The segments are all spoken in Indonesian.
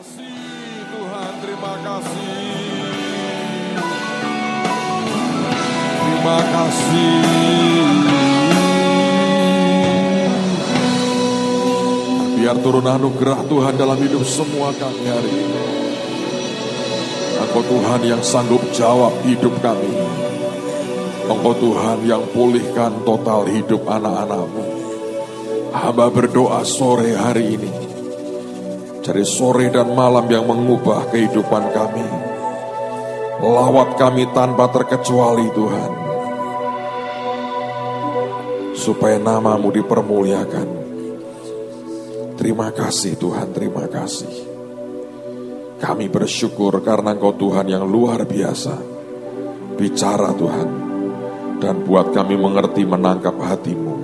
kasih Tuhan, terima kasih. Terima kasih. Biar turun anugerah Tuhan dalam hidup semua kami hari ini. Engkau Tuhan yang sanggup jawab hidup kami. Engkau Tuhan yang pulihkan total hidup anak-anak-Mu. Hamba berdoa sore hari ini. Jadi sore dan malam yang mengubah kehidupan kami. Lawat kami tanpa terkecuali Tuhan. Supaya nama-Mu dipermuliakan. Terima kasih Tuhan, terima kasih. Kami bersyukur karena Engkau Tuhan yang luar biasa. Bicara Tuhan. Dan buat kami mengerti menangkap hati-Mu.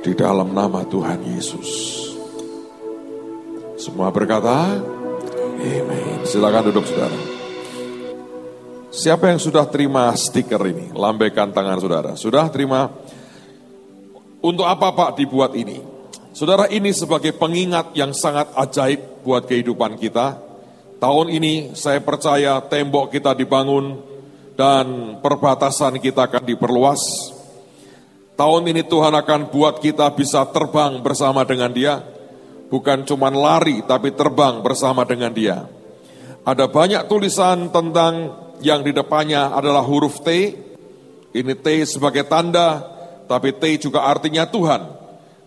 Di dalam nama Tuhan Yesus. Semua berkata, amin. Silakan duduk saudara. Siapa yang sudah terima stiker ini? Lambaikan tangan saudara. Sudah terima? Untuk apa Pak dibuat ini? Saudara, ini sebagai pengingat yang sangat ajaib buat kehidupan kita. Tahun ini saya percaya tembok kita dibangun dan perbatasan kita akan diperluas. Tahun ini Tuhan akan buat kita bisa terbang bersama dengan Dia. Bukan cuma lari, tapi terbang bersama dengan Dia. Ada banyak tulisan tentang yang di depannya adalah huruf T. Ini T sebagai tanda, tapi T juga artinya Tuhan.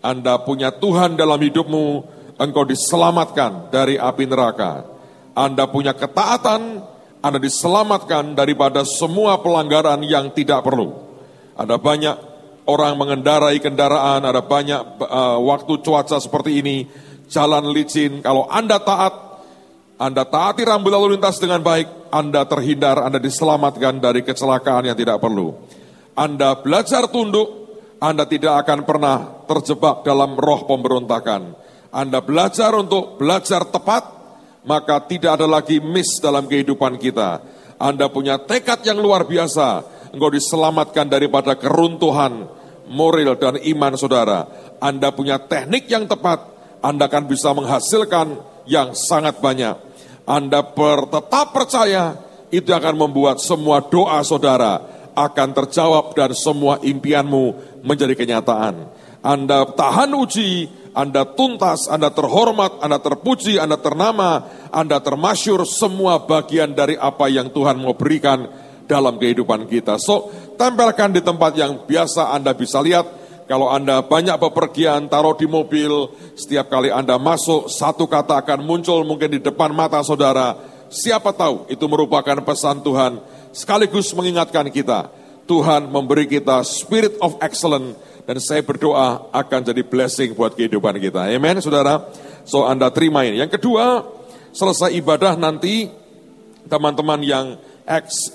Anda punya Tuhan dalam hidupmu, engkau diselamatkan dari api neraka. Anda punya ketaatan, Anda diselamatkan daripada semua pelanggaran yang tidak perlu. Ada banyak orang mengendarai kendaraan, ada banyak waktu cuaca seperti ini, jalan licin. Kalau Anda taat, Anda taati rambu lalu lintas dengan baik, Anda terhindar, Anda diselamatkan dari kecelakaan yang tidak perlu. Anda belajar tunduk, Anda tidak akan pernah terjebak dalam roh pemberontakan. Anda belajar untuk belajar tepat, maka tidak ada lagi miss dalam kehidupan kita. Anda punya tekad yang luar biasa, engkau diselamatkan daripada keruntuhan moral dan iman saudara. Anda punya teknik yang tepat, Anda akan bisa menghasilkan yang sangat banyak. Anda tetap percaya, itu akan membuat semua doa saudara akan terjawab dan semua impianmu menjadi kenyataan. Anda tahan uji, Anda tuntas, Anda terhormat, Anda terpuji, Anda ternama, Anda termasyur, semua bagian dari apa yang Tuhan mau berikan dalam kehidupan kita. So, tempelkan di tempat yang biasa Anda bisa lihat. Kalau Anda banyak bepergian, taruh di mobil, setiap kali Anda masuk, satu kata akan muncul mungkin di depan mata saudara. Siapa tahu itu merupakan pesan Tuhan, sekaligus mengingatkan kita, Tuhan memberi kita spirit of excellence, dan saya berdoa akan jadi blessing buat kehidupan kita. Amen, saudara. So, Anda terima ini. Yang kedua, selesai ibadah nanti, teman-teman yang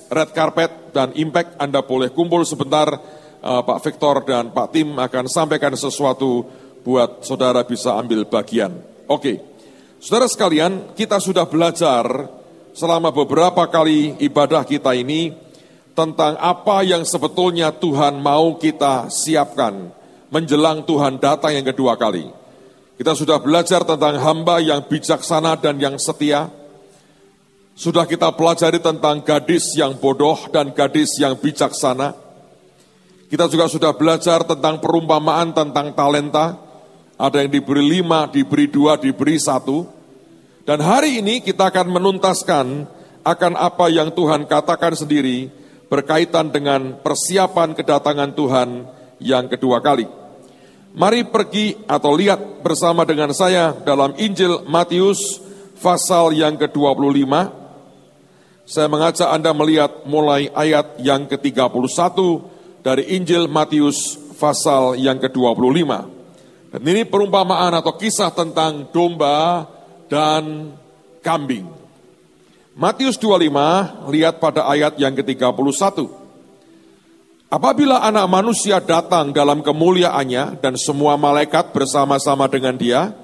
red carpet dan impact, Anda boleh kumpul sebentar. Pak Victor dan Pak Tim akan sampaikan sesuatu buat saudara bisa ambil bagian. Oke, saudara sekalian, kita sudah belajar selama beberapa kali ibadah kita ini tentang apa yang sebetulnya Tuhan mau kita siapkan menjelang Tuhan datang yang kedua kali. Kita sudah belajar tentang hamba yang bijaksana dan yang setia. Sudah kita pelajari tentang gadis yang bodoh dan gadis yang bijaksana. Kita juga sudah belajar tentang perumpamaan tentang talenta. Ada yang diberi 5, diberi 2, diberi 1. Dan hari ini kita akan menuntaskan akan apa yang Tuhan katakan sendiri berkaitan dengan persiapan kedatangan Tuhan yang kedua kali. Mari pergi atau lihat bersama dengan saya dalam Injil Matius pasal yang ke-25. Saya mengajak Anda melihat mulai ayat yang ke-31 dari Injil Matius pasal yang ke-25. Dan ini perumpamaan atau kisah tentang domba dan kambing. Matius 25, lihat pada ayat yang ke-31. Apabila anak manusia datang dalam kemuliaannya dan semua malaikat bersama-sama dengan dia,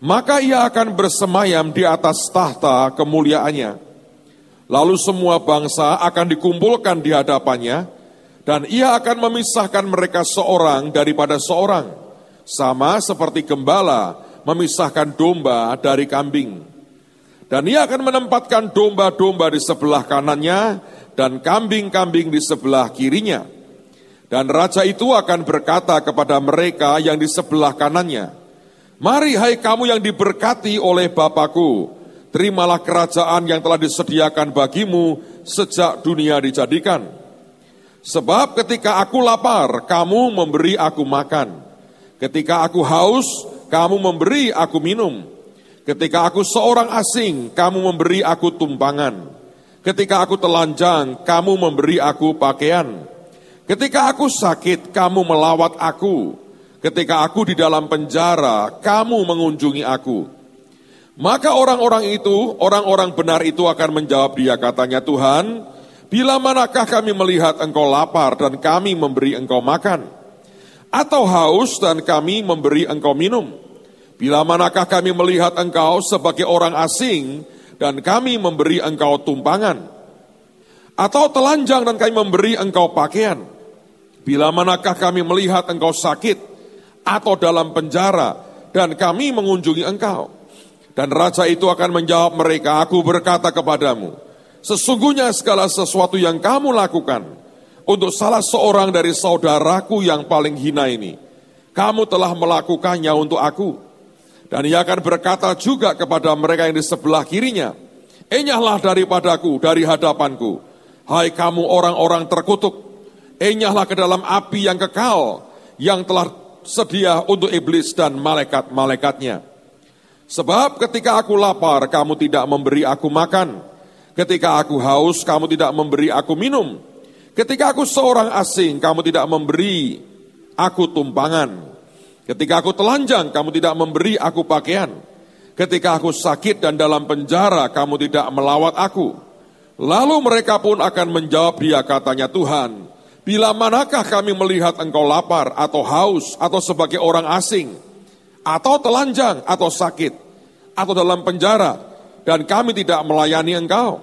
maka ia akan bersemayam di atas tahta kemuliaannya. Lalu semua bangsa akan dikumpulkan di hadapannya, dan ia akan memisahkan mereka seorang daripada seorang, sama seperti gembala memisahkan domba dari kambing. Dan ia akan menempatkan domba-domba di sebelah kanannya dan kambing-kambing di sebelah kirinya. Dan raja itu akan berkata kepada mereka yang di sebelah kanannya, "Mari hai kamu yang diberkati oleh Bapa-Ku, terimalah kerajaan yang telah disediakan bagimu sejak dunia dijadikan. Sebab ketika aku lapar, kamu memberi aku makan. Ketika aku haus, kamu memberi aku minum. Ketika aku seorang asing, kamu memberi aku tumpangan. Ketika aku telanjang, kamu memberi aku pakaian. Ketika aku sakit, kamu melawat aku. Ketika aku di dalam penjara, kamu mengunjungi aku." Maka orang-orang benar itu akan menjawab dia, katanya, "Tuhan, bila manakah kami melihat engkau lapar dan kami memberi engkau makan? Atau haus dan kami memberi engkau minum? Bila manakah kami melihat engkau sebagai orang asing dan kami memberi engkau tumpangan? Atau telanjang dan kami memberi engkau pakaian? Bila manakah kami melihat engkau sakit atau dalam penjara dan kami mengunjungi engkau?" Dan raja itu akan menjawab mereka, "Aku berkata kepadamu, sesungguhnya segala sesuatu yang kamu lakukan untuk salah seorang dari saudaraku yang paling hina ini, kamu telah melakukannya untuk aku." Dan ia akan berkata juga kepada mereka yang di sebelah kirinya, "Enyahlah daripadaku, dari hadapanku, hai kamu orang-orang terkutuk, enyahlah ke dalam api yang kekal, yang telah sedia untuk iblis dan malaikat-malaikatnya. Sebab ketika aku lapar, kamu tidak memberi aku makan. Ketika aku haus, kamu tidak memberi aku minum. Ketika aku seorang asing, kamu tidak memberi aku tumpangan. Ketika aku telanjang, kamu tidak memberi aku pakaian. Ketika aku sakit dan dalam penjara, kamu tidak melawat aku." Lalu mereka pun akan menjawab dia, katanya, "Tuhan, bila manakah kami melihat engkau lapar atau haus atau sebagai orang asing, atau telanjang atau sakit, atau dalam penjara, dan kami tidak melayani engkau?"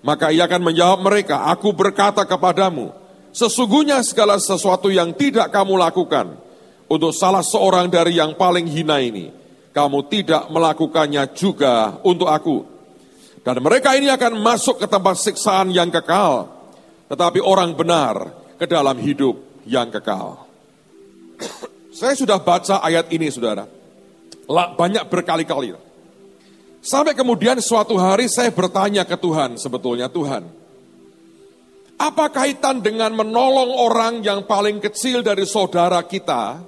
Maka ia akan menjawab mereka, "Aku berkata kepadamu, sesungguhnya segala sesuatu yang tidak kamu lakukan untuk salah seorang dari yang paling hina ini, kamu tidak melakukannya juga untuk aku." Dan mereka ini akan masuk ke tempat siksaan yang kekal, tetapi orang benar ke dalam hidup yang kekal. Saya sudah baca ayat ini, saudara, banyak berkali-kali. Sampai kemudian suatu hari saya bertanya ke Tuhan, sebetulnya, "Tuhan, apa kaitan dengan menolong orang yang paling kecil dari saudara kita,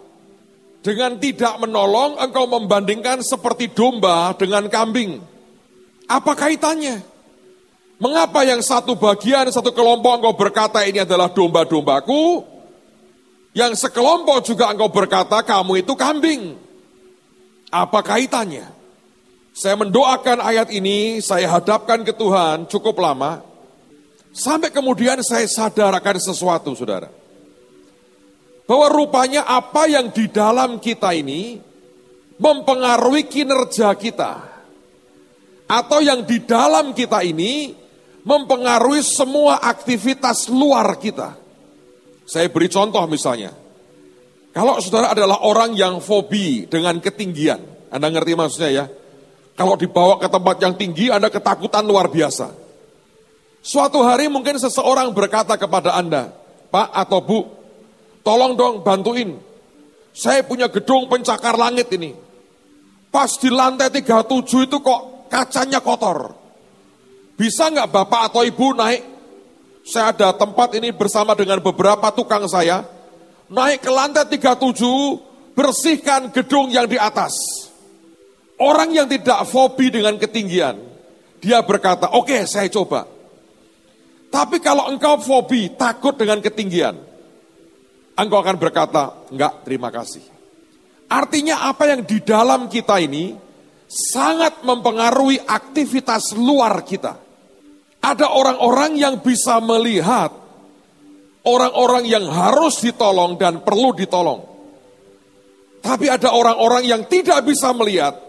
dengan tidak menolong engkau membandingkan seperti domba dengan kambing? Apa kaitannya? Mengapa yang satu bagian, satu kelompok engkau berkata ini adalah domba-dombaku, yang sekelompok juga engkau berkata kamu itu kambing? Apa kaitannya?" Saya mendoakan ayat ini, saya hadapkan ke Tuhan cukup lama, sampai kemudian saya sadar akan sesuatu, saudara. Bahwa rupanya apa yang di dalam kita ini mempengaruhi kinerja kita. Atau yang di dalam kita ini mempengaruhi semua aktivitas luar kita. Saya beri contoh misalnya. Kalau saudara adalah orang yang fobi dengan ketinggian, Anda ngerti maksudnya ya? Kalau dibawa ke tempat yang tinggi, Anda ketakutan luar biasa. Suatu hari mungkin seseorang berkata kepada Anda, "Pak atau Bu, tolong dong bantuin. Saya punya gedung pencakar langit ini. Pas di lantai 37 itu kok kacanya kotor. Bisa nggak Bapak atau Ibu naik? Saya ada tempat ini bersama dengan beberapa tukang saya. Naik ke lantai 37, bersihkan gedung yang di atas." Orang yang tidak fobi dengan ketinggian, dia berkata, "Oke, saya coba." Tapi kalau engkau fobi, takut dengan ketinggian, engkau akan berkata, "Enggak, terima kasih." Artinya apa yang di dalam kita ini sangat mempengaruhi aktivitas luar kita. Ada orang-orang yang bisa melihat orang-orang yang harus ditolong dan perlu ditolong. Tapi ada orang-orang yang tidak bisa melihat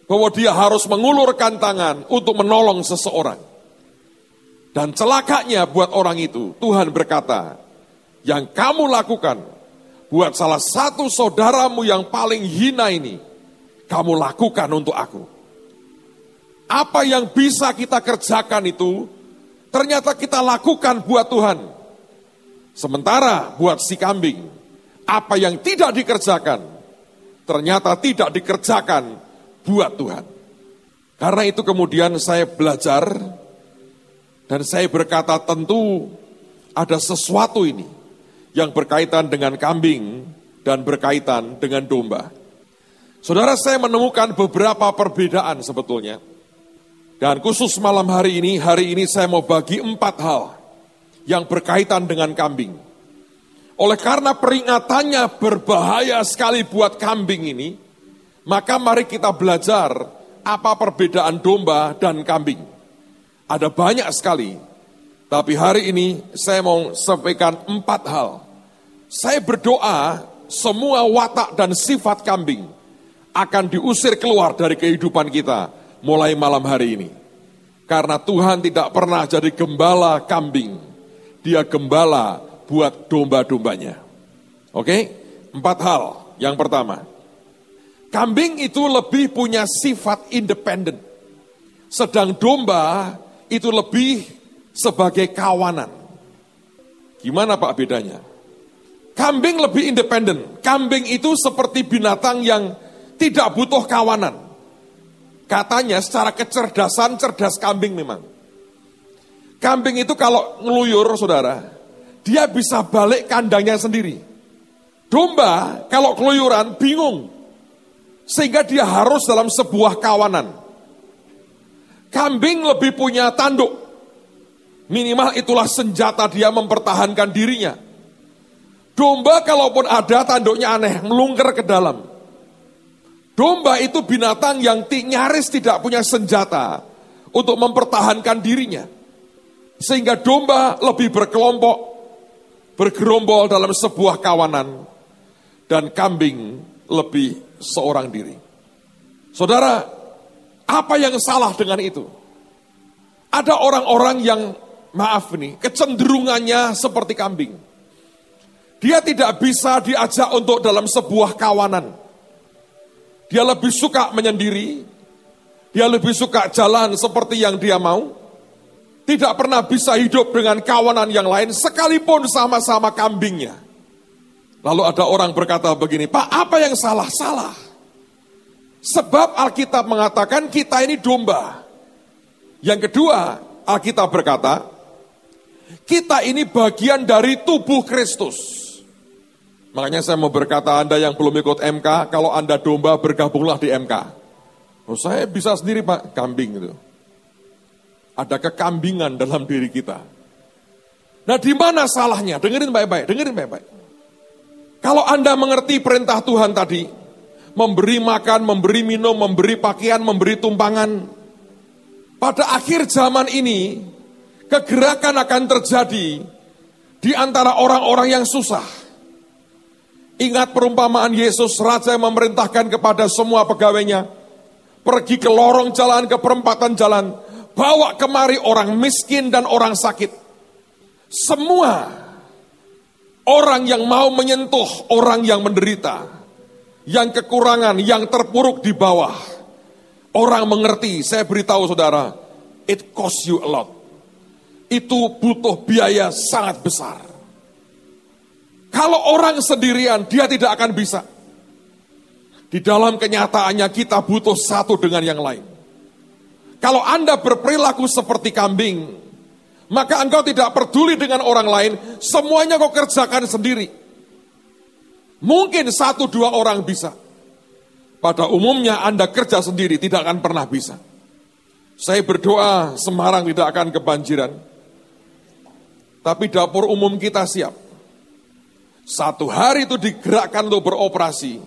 bahwa dia harus mengulurkan tangan untuk menolong seseorang. Dan celakanya buat orang itu, Tuhan berkata, "Yang kamu lakukan buat salah satu saudaramu yang paling hina ini, kamu lakukan untuk aku." Apa yang bisa kita kerjakan itu, ternyata kita lakukan buat Tuhan. Sementara buat si kambing, apa yang tidak dikerjakan, ternyata tidak dikerjakan buat Tuhan. Karena itu kemudian saya belajar, dan saya berkata tentu ada sesuatu ini yang berkaitan dengan kambing dan berkaitan dengan domba. Saudara, saya menemukan beberapa perbedaan sebetulnya. Dan khusus malam hari ini saya mau bagi 4 hal yang berkaitan dengan kambing. Oleh karena peringatannya berbahaya sekali buat kambing ini, maka mari kita belajar apa perbedaan domba dan kambing. Ada banyak sekali, tapi hari ini saya mau sampaikan 4 hal. Saya berdoa semua watak dan sifat kambing akan diusir keluar dari kehidupan kita mulai malam hari ini. Karena Tuhan tidak pernah jadi gembala kambing, Dia gembala buat domba-dombanya. Oke? 4 hal. Yang pertama, kambing itu lebih punya sifat independen. Sedang domba itu lebih sebagai kawanan. Gimana Pak bedanya? Kambing lebih independen. Kambing itu seperti binatang yang tidak butuh kawanan. Katanya secara kecerdasan, cerdas kambing memang. Kambing itu kalau ngeluyur, saudara, dia bisa balik kandangnya sendiri. Domba kalau keluyuran bingung. Sehingga dia harus dalam sebuah kawanan. Kambing lebih punya tanduk. Minimal itulah senjata dia mempertahankan dirinya. Domba kalaupun ada tanduknya aneh, melungker ke dalam. Domba itu binatang yang nyaris tidak punya senjata untuk mempertahankan dirinya. Sehingga domba lebih berkelompok, bergerombol dalam sebuah kawanan. Dan kambing lebih seorang diri. Saudara, apa yang salah dengan itu? Ada orang-orang yang, maaf nih, kecenderungannya seperti kambing. Dia tidak bisa diajak untuk dalam sebuah kawanan. Dia lebih suka menyendiri, dia lebih suka jalan seperti yang dia mau, tidak pernah bisa hidup dengan kawanan yang lain, sekalipun sama-sama kambingnya. Lalu ada orang berkata begini, Pak, apa yang salah? Salah. Sebab Alkitab mengatakan kita ini domba. Yang kedua, Alkitab berkata, kita ini bagian dari tubuh Kristus. Makanya saya mau berkata Anda yang belum ikut MK, kalau Anda domba bergabunglah di MK. Oh, saya bisa sendiri Pak, kambing itu. Ada kekambingan dalam diri kita. Nah, di mana salahnya? Dengerin baik-baik. Kalau Anda mengerti perintah Tuhan tadi, memberi makan, memberi minum, memberi pakaian, memberi tumpangan. Pada akhir zaman ini, kegerakan akan terjadi di antara orang-orang yang susah. Ingat perumpamaan Yesus, Raja yang memerintahkan kepada semua pegawainya, pergi ke lorong jalan, ke perempatan jalan, bawa kemari orang miskin dan orang sakit. Semua orang yang mau menyentuh orang yang menderita, yang kekurangan, yang terpuruk di bawah. Orang mengerti, saya beritahu saudara, it costs you a lot. Itu butuh biaya sangat besar. Kalau orang sendirian, dia tidak akan bisa. Di dalam kenyataannya kita butuh satu dengan yang lain. Kalau Anda berperilaku seperti kambing, maka engkau tidak peduli dengan orang lain, semuanya kau kerjakan sendiri. Mungkin 1-2 orang bisa. Pada umumnya Anda kerja sendiri, tidak akan pernah bisa. Saya berdoa Semarang tidak akan kebanjiran. Tapi dapur umum kita siap. 1 hari itu digerakkan untuk beroperasi.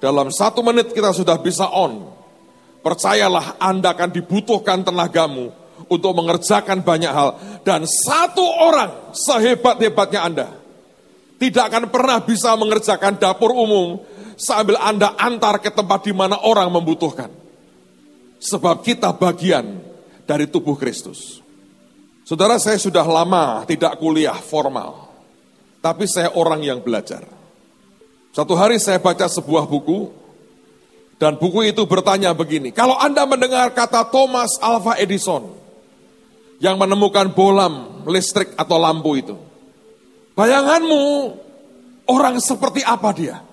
Dalam 1 menit kita sudah bisa on. Percayalah Anda akan dibutuhkan tenagamu untuk mengerjakan banyak hal. Dan 1 orang sehebat-hebatnya Anda tidak akan pernah bisa mengerjakan dapur umum sambil Anda antar ke tempat di mana orang membutuhkan. Sebab kita bagian dari tubuh Kristus. Saudara, saya sudah lama tidak kuliah formal. Tapi saya orang yang belajar. Satu hari saya baca sebuah buku. Dan buku itu bertanya begini, kalau Anda mendengar kata Thomas Alva Edison yang menemukan bohlam listrik atau lampu itu, bayanganmu orang seperti apa dia?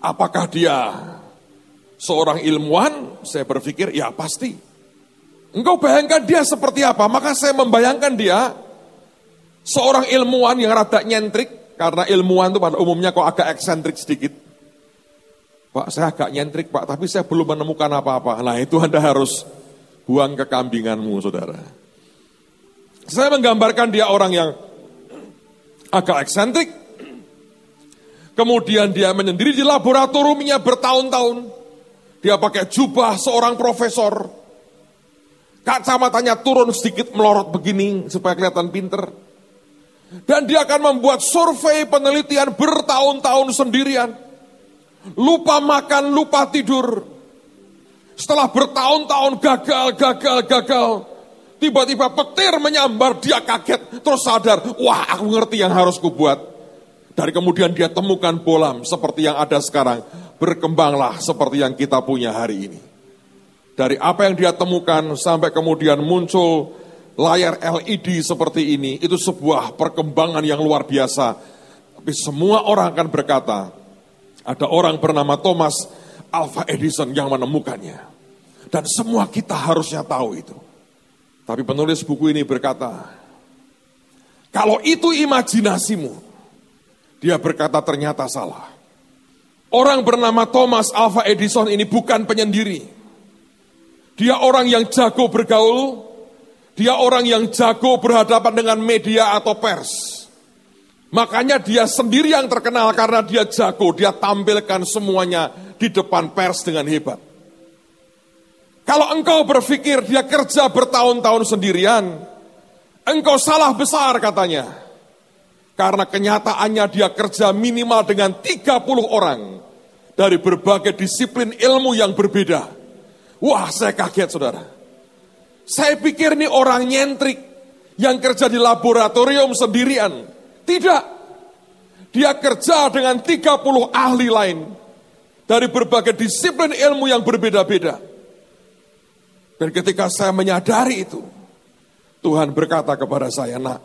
Apakah dia seorang ilmuwan? Saya berpikir ya pasti. Engkau bayangkan dia seperti apa? Maka saya membayangkan dia seorang ilmuwan yang rada nyentrik, karena ilmuwan itu pada umumnya kok agak eksentrik sedikit. Pak, saya agak nyentrik Pak, tapi saya belum menemukan apa-apa. Nah itu Anda harus buang kekambinganmu, saudara. Saya menggambarkan dia orang yang agak eksentrik, kemudian dia menyendiri di laboratoriumnya bertahun-tahun. Dia pakai jubah seorang profesor, kacamatanya turun sedikit melorot begini supaya kelihatan pinter. Dan dia akan membuat survei penelitian bertahun-tahun sendirian. Lupa makan, lupa tidur. Setelah bertahun-tahun gagal. Tiba-tiba petir menyambar, dia kaget. Terus sadar, wah aku ngerti yang harus kubuat. Dari kemudian dia temukan bohlam seperti yang ada sekarang. Berkembanglah seperti yang kita punya hari ini. Dari apa yang dia temukan sampai kemudian muncul layar LED seperti ini, itu sebuah perkembangan yang luar biasa. Tapi semua orang akan berkata, ada orang bernama Thomas Alva Edison yang menemukannya. Dan semua kita harusnya tahu itu. Tapi penulis buku ini berkata, kalau itu imajinasimu, dia berkata ternyata salah. Orang bernama Thomas Alva Edison ini bukan penyendiri. Dia orang yang jago bergaul, dia orang yang jago berhadapan dengan media atau pers. Makanya dia sendiri yang terkenal karena dia jago, dia tampilkan semuanya di depan pers dengan hebat. Kalau engkau berpikir dia kerja bertahun-tahun sendirian, engkau salah besar katanya. Karena kenyataannya dia kerja minimal dengan 30 orang dari berbagai disiplin ilmu yang berbeda. Wah, saya kaget saudara. Saya pikir ini orang nyentrik yang kerja di laboratorium sendirian. Tidak. Dia kerja dengan 30 ahli lain dari berbagai disiplin ilmu yang berbeda-beda. Dan ketika saya menyadari itu, Tuhan berkata kepada saya, nak,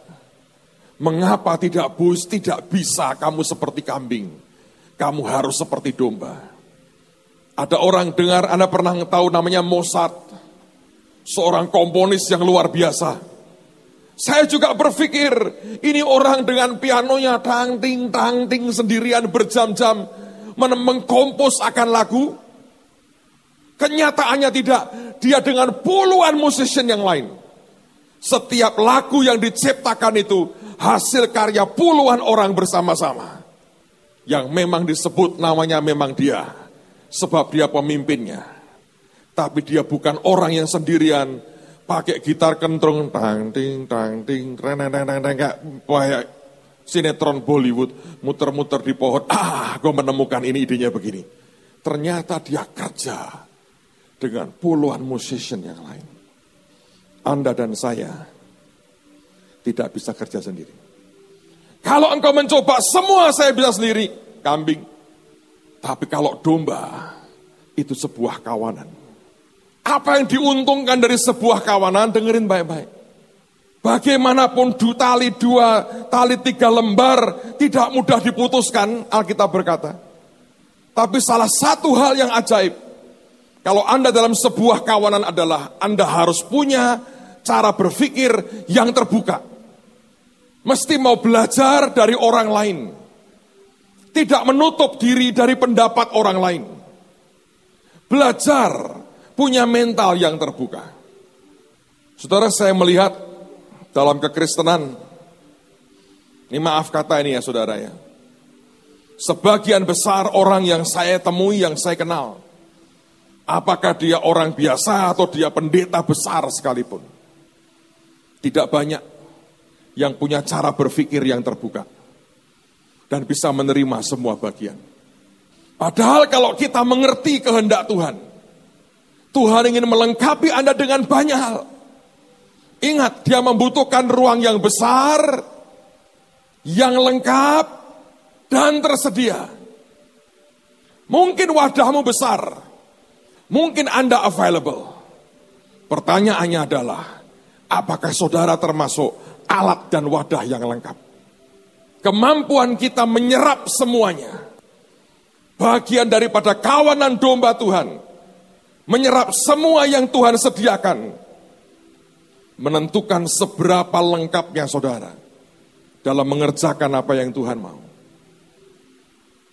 mengapa tidak bisa kamu seperti kambing? Kamu harus seperti domba. Ada orang dengar, Anda pernah tahu namanya Mozart, seorang komponis yang luar biasa. Saya juga berpikir, ini orang dengan pianonya tang-ting sendirian berjam-jam mengkompos akan lagu. Kenyataannya tidak, dia dengan puluhan musician yang lain. Setiap lagu yang diciptakan itu hasil karya puluhan orang bersama-sama. Yang memang disebut namanya memang dia, sebab dia pemimpinnya. Tapi dia bukan orang yang sendirian, pakai gitar kentrung, tang-ting, kayak sinetron Bollywood, muter-muter di pohon. Gue menemukan ini idenya begini. Ternyata dia kerja dengan puluhan musician yang lain. Anda dan saya tidak bisa kerja sendiri. Kalau engkau mencoba semua saya bisa sendiri, kambing. Tapi kalau domba, itu sebuah kawanan. Apa yang diuntungkan dari sebuah kawanan, dengerin baik-baik. Bagaimanapun tali 2, tali 3 lembar, tidak mudah diputuskan, Alkitab berkata. Tapi salah satu hal yang ajaib, kalau Anda dalam sebuah kawanan adalah, Anda harus punya cara berpikir yang terbuka. Mesti mau belajar dari orang lain. Tidak menutup diri dari pendapat orang lain. Belajar, punya mental yang terbuka. Saudara, saya melihat dalam kekristenan, ini maaf kata ini ya saudara ya, sebagian besar orang yang saya temui, yang saya kenal, apakah dia orang biasa atau dia pendeta besar sekalipun, tidak banyak yang punya cara berpikir yang terbuka dan bisa menerima semua bagian. Padahal kalau kita mengerti kehendak Tuhan, Tuhan ingin melengkapi Anda dengan banyak hal. Ingat, dia membutuhkan ruang yang besar, yang lengkap, dan tersedia. Mungkin wadahmu besar. Mungkin Anda available. Pertanyaannya adalah, apakah saudara termasuk alat dan wadah yang lengkap? Kemampuan kita menyerap semuanya. Bagian daripada kawanan domba Tuhan. Menyerap semua yang Tuhan sediakan. Menentukan seberapa lengkapnya saudara dalam mengerjakan apa yang Tuhan mau.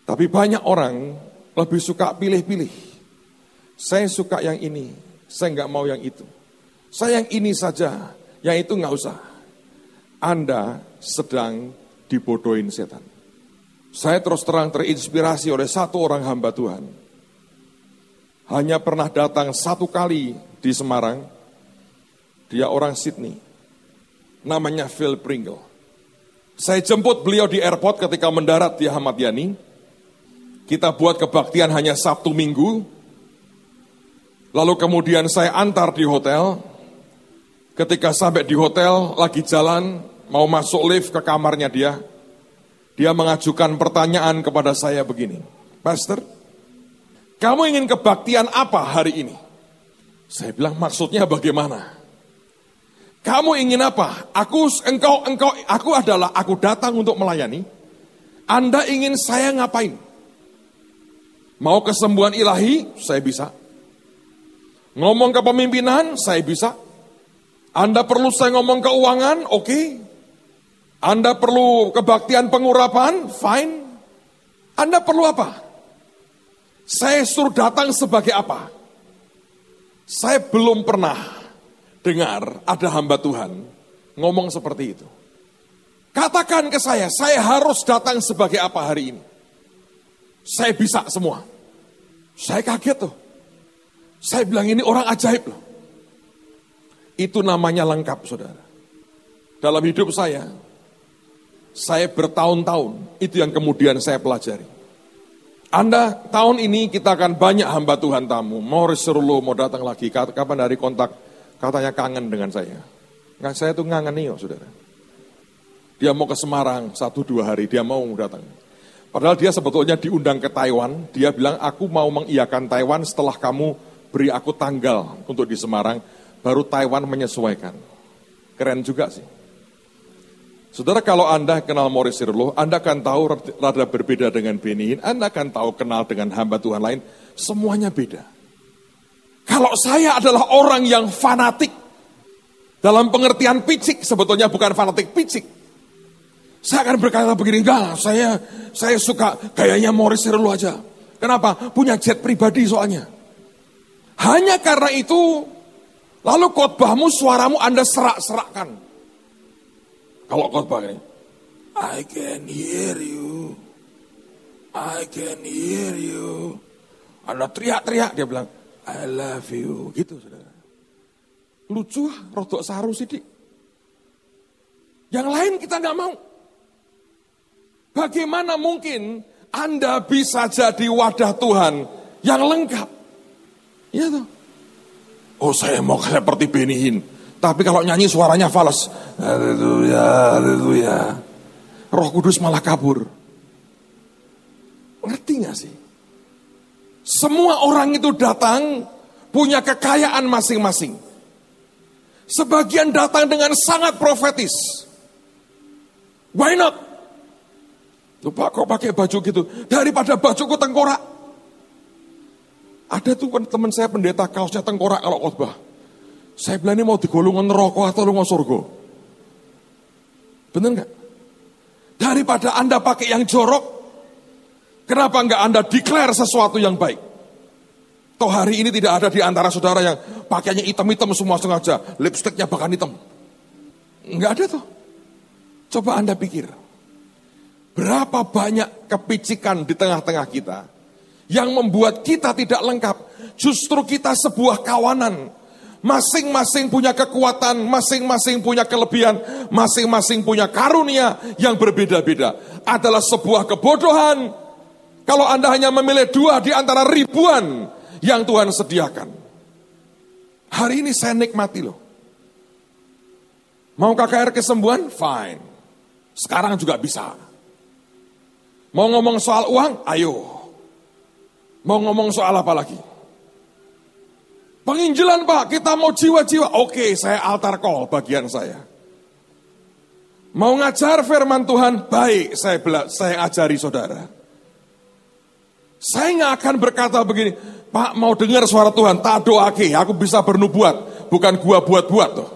Tapi banyak orang lebih suka pilih-pilih. Saya suka yang ini, saya nggak mau yang itu. Saya yang ini saja, yang itu nggak usah. Anda sedang dibodohin setan. Saya terus terang terinspirasi oleh satu orang hamba Tuhan. Hanya pernah datang satu kali di Semarang. Dia orang Sydney. Namanya Phil Pringle. Saya jemput beliau di airport ketika mendarat di Ahmad Yani. Kita buat kebaktian hanya Sabtu Minggu. Lalu kemudian saya antar di hotel. Ketika sampai di hotel, lagi jalan, mau masuk lift ke kamarnya dia. Dia mengajukan pertanyaan kepada saya begini. Pastor, kamu ingin kebaktian apa hari ini? Saya bilang, maksudnya bagaimana? Kamu ingin apa? Aku datang untuk melayani. Anda ingin saya ngapain? Mau kesembuhan ilahi? Saya bisa. Ngomong kepemimpinan? Saya bisa. Anda perlu saya ngomong keuangan? Oke. Anda perlu kebaktian pengurapan? Fine. Anda perlu apa? Saya suruh datang sebagai apa? Saya belum pernah dengar ada hamba Tuhan ngomong seperti itu. Katakan ke saya harus datang sebagai apa hari ini? Saya bisa semua. Saya kaget tuh. Saya bilang ini orang ajaib loh. Itu namanya lengkap, saudara. Dalam hidup saya bertahun-tahun, itu yang kemudian saya pelajari. Anda, tahun ini kita akan banyak hamba Tuhan tamu. Morris Serulu mau datang lagi, kapan dari kontak, katanya kangen dengan saya. Nggak, saya tuh ngangen nih, saudara. Dia mau ke Semarang 1-2 hari, dia mau datang. Padahal dia sebetulnya diundang ke Taiwan, dia bilang, aku mau mengiyakan Taiwan setelah kamu beri aku tanggal untuk di Semarang, baru Taiwan menyesuaikan. Keren juga sih. Saudara, kalau Anda kenal Morris Sirlo, Anda akan tahu rada berbeda dengan Benny Hinn, Anda akan tahu kenal dengan hamba Tuhan lain, semuanya beda. Kalau saya adalah orang yang fanatik, dalam pengertian picik, sebetulnya bukan fanatik picik. Saya akan berkata begini, enggak, saya suka gayanya Morris Sirlo aja. Kenapa? Punya jet pribadi soalnya. Hanya karena itu, lalu khotbahmu, suaramu Anda serak-serakkan. Kalau khotbah ini, I can hear you, I can hear you. Anda teriak-teriak, dia bilang, I love you. Gitu, saudara. Lucu, rodok saru sidik. Yang lain kita nggak mau. Bagaimana mungkin Anda bisa jadi wadah Tuhan yang lengkap? Iya tuh. Oh, saya mau seperti Benny Hinn. Tapi kalau nyanyi suaranya fals. Haleluya, haleluya. Roh Kudus malah kabur. Ngerti gak sih? Semua orang itu datang punya kekayaan masing-masing. Sebagian datang dengan sangat profetis. Why not? Lupa kok pakai baju gitu. Daripada bajuku tengkorak. Ada tuh kan teman saya pendeta kaosnya tengkorak kalau khotbah. Saya bilang ini mau digolongan neraka atau lunga surga? Bener gak? Daripada Anda pakai yang jorok, kenapa enggak Anda declare sesuatu yang baik? Toh hari ini tidak ada di antara saudara yang pakainya hitam-hitam semua sengaja, lipstiknya bahkan hitam. Enggak ada tuh. Coba Anda pikir. Berapa banyak kepicikan di tengah-tengah kita yang membuat kita tidak lengkap. Justru kita sebuah kawanan. Masing-masing punya kekuatan, masing-masing punya kelebihan, masing-masing punya karunia yang berbeda-beda. Adalah sebuah kebodohan kalau Anda hanya memilih 2 di antara ribuan yang Tuhan sediakan. Hari ini saya nikmati loh. Mau KKR kesembuhan? Fine. Sekarang juga bisa. Mau ngomong soal uang? Ayo. Mau ngomong soal apa lagi? Penginjilan Pak, kita mau jiwa-jiwa. Oke, saya altar call bagian saya. Mau ngajar firman Tuhan, baik, saya ajari saudara. Saya nggak akan berkata begini, Pak mau dengar suara Tuhan, tak doake, aku bisa bernubuat, bukan gua buat-buat tuh.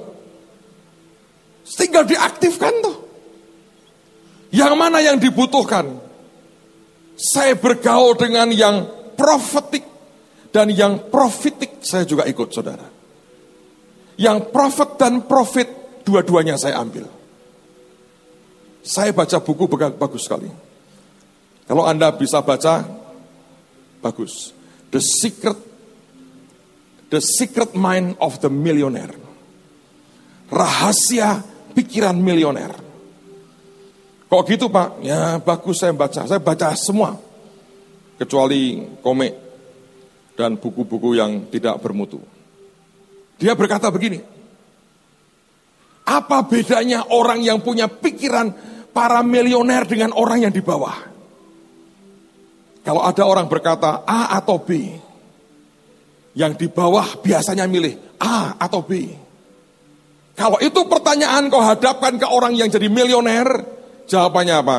Tinggal diaktifkan tuh. Yang mana yang dibutuhkan? Saya bergaul dengan yang profetik dan yang profitik saya juga ikut saudara. Yang profet dan profit dua-duanya saya ambil. Saya baca buku bagus sekali. Kalau Anda bisa baca, bagus. The Secret Mind of the Millionaire. Rahasia pikiran milioner. Kok gitu Pak? Ya bagus saya baca. Saya baca semua. Kecuali komik dan buku-buku yang tidak bermutu. Dia berkata begini. Apa bedanya orang yang punya pikiran para milioner dengan orang yang di bawah? Kalau ada orang berkata A atau B, yang di bawah biasanya milih A atau B. Kalau itu pertanyaan kau hadapkan ke orang yang jadi milioner, jawabannya apa?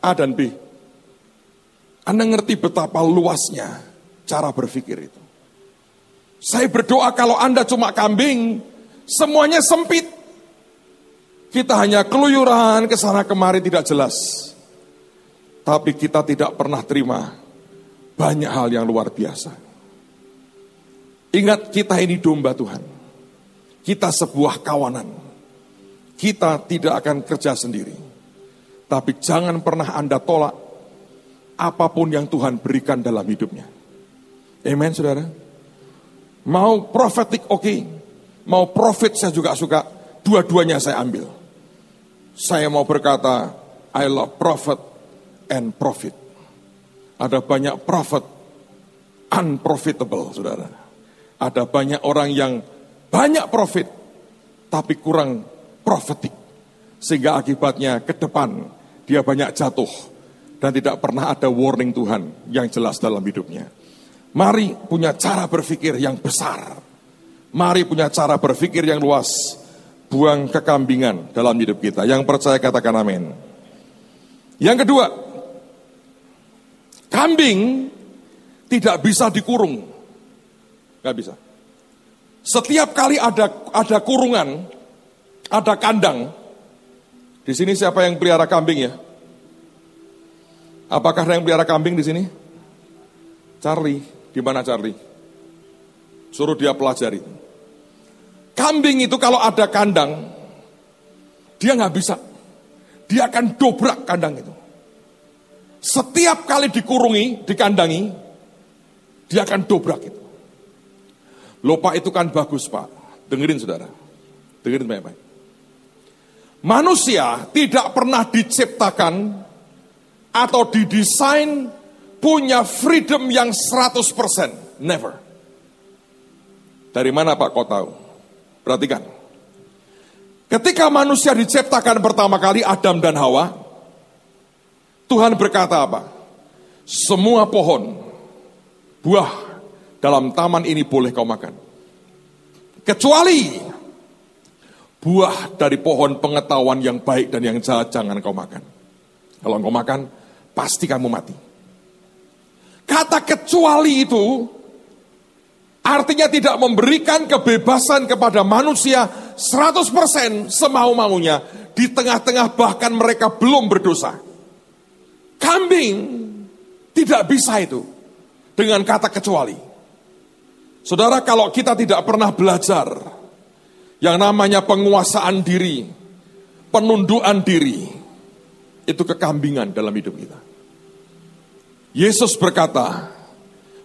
A dan B. Anda ngerti betapa luasnya cara berpikir itu. Saya berdoa kalau Anda cuma kambing, semuanya sempit. Kita hanya keluyuran ke sana kemari tidak jelas. Tapi kita tidak pernah terima banyak hal yang luar biasa. Ingat kita ini domba Tuhan. Kita sebuah kawanan. Kita tidak akan kerja sendiri. Tapi jangan pernah Anda tolak apapun yang Tuhan berikan dalam hidupnya. Amen saudara. Mau profetik oke. Mau profit saya juga suka. Dua-duanya saya ambil. Saya mau berkata, I love prophet and profit. Ada banyak prophet unprofitable, saudara. Ada banyak orang yang banyak profit, tapi kurang profetik. Sehingga akibatnya ke depan, dia banyak jatuh. Dan tidak pernah ada warning Tuhan yang jelas dalam hidupnya. Mari punya cara berpikir yang besar. Mari punya cara berpikir yang luas. Buang kekambingan dalam hidup kita. Yang percaya katakan amin. Yang kedua, kambing tidak bisa dikurung. Gak bisa. Setiap kali ada kurungan, ada kandang. Di sini siapa yang pelihara kambing ya? Apakah ada yang pelihara kambing di sini? Charlie, di mana Charlie? Suruh dia pelajari. Kambing itu kalau ada kandang, dia nggak bisa. Dia akan dobrak kandang itu. Setiap kali dikurungi, dikandangi, dia akan dobrak itu. Loh Pak itu kan bagus Pak. Dengerin saudara. Dengerin baik-baik. Manusia tidak pernah diciptakan atau didesain punya freedom yang 100%. Never. Dari mana Pak kau tahu? Perhatikan. Ketika manusia diciptakan pertama kali Adam dan Hawa, Tuhan berkata apa? Semua pohon, buah dalam taman ini boleh kau makan. Kecuali buah dari pohon pengetahuan yang baik dan yang jahat jangan kau makan. Kalau kau makan, pasti kamu mati. Kata kecuali itu artinya tidak memberikan kebebasan kepada manusia 100% semau-maunya. Di tengah-tengah bahkan mereka belum berdosa. Kambing tidak bisa itu. Dengan kata kecuali. Saudara kalau kita tidak pernah belajar. Yang namanya penguasaan diri. Penundukan diri. Itu kekambingan dalam hidup kita. Yesus berkata,